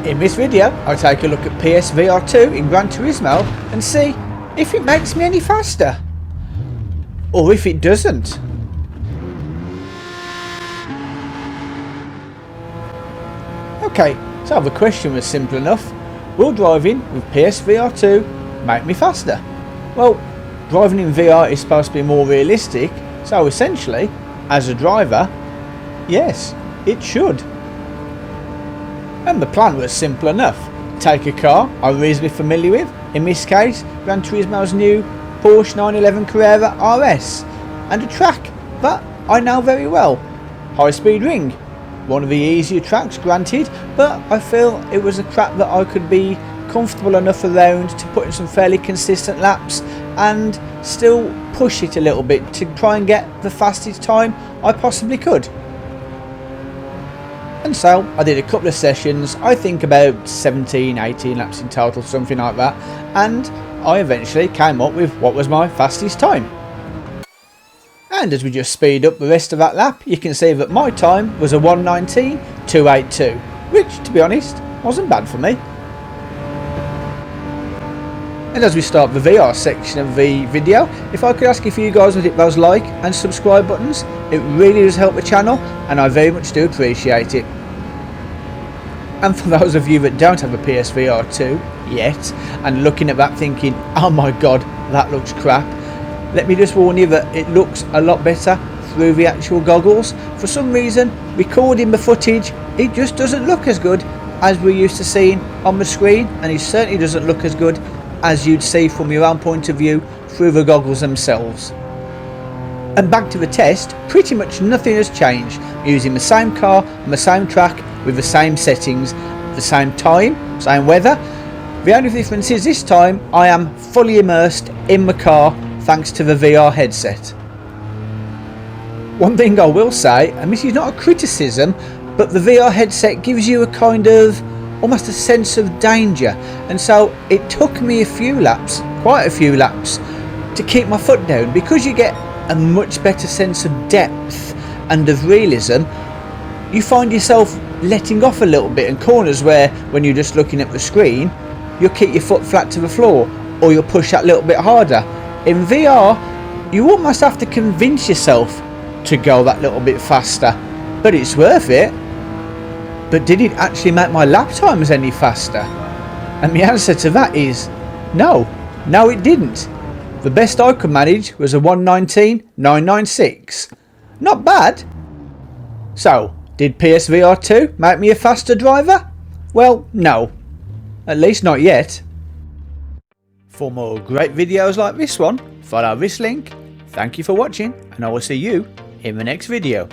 In this video, I'll take a look at PSVR2 in Gran Turismo and see if it makes me any faster. Or if it doesn't. Okay, so the question was simple enough. Will driving with PSVR2 make me faster? Well, driving in VR is supposed to be more realistic, so essentially, as a driver, yes, it should. And the plan was simple enough. Take a car I'm reasonably familiar with, in this case Gran Turismo's new Porsche 911 Carrera RS, and a track that I know very well, High Speed Ring. One of the easier tracks, granted, but I feel it was a track that I could be comfortable enough around to put in some fairly consistent laps and still push it a little bit to try and get the fastest time I possibly could. And so I did a couple of sessions, I think about 17-18 laps in total, something like that, and I eventually came up with what was my fastest time. And as we just speed up the rest of that lap, you can see that my time was a 1:19.282, which, to be honest, wasn't bad for me. And as we start the VR section of the video, if I could ask if you guys would hit those like and subscribe buttons, it really does help the channel and I very much do appreciate it. And for those of you that don't have a PSVR2 yet and looking at that thinking, oh my god, that looks crap, let me just warn you that it looks a lot better through the actual goggles. For some reason, recording the footage, it just doesn't look as good as we're used to seeing on the screen, and it certainly doesn't look as good as you'd see from your own point of view through the goggles themselves. And back to the test, pretty much nothing has changed. I'm using the same car and the same track with the same settings, the same time, same weather. The only difference is this time I am fully immersed in the car thanks to the VR headset. One thing I will say, and this is not a criticism, but the VR headset gives you a kind of almost a sense of danger, and so it took me a few laps, quite a few laps, to keep my foot down, because you get a much better sense of depth and of realism. You find yourself letting off a little bit in corners where when you're just looking at the screen you'll keep your foot flat to the floor or you'll push that little bit harder. In VR you almost have to convince yourself to go that little bit faster, but it's worth it. But did it actually make my lap times any faster? And the answer to that is no. No, it didn't. The best I could manage was a 1:19.996. Not bad. So, did PSVR2 make me a faster driver? Well, no. At least not yet. For more great videos like this one, follow this link. Thank you for watching, and I will see you in the next video.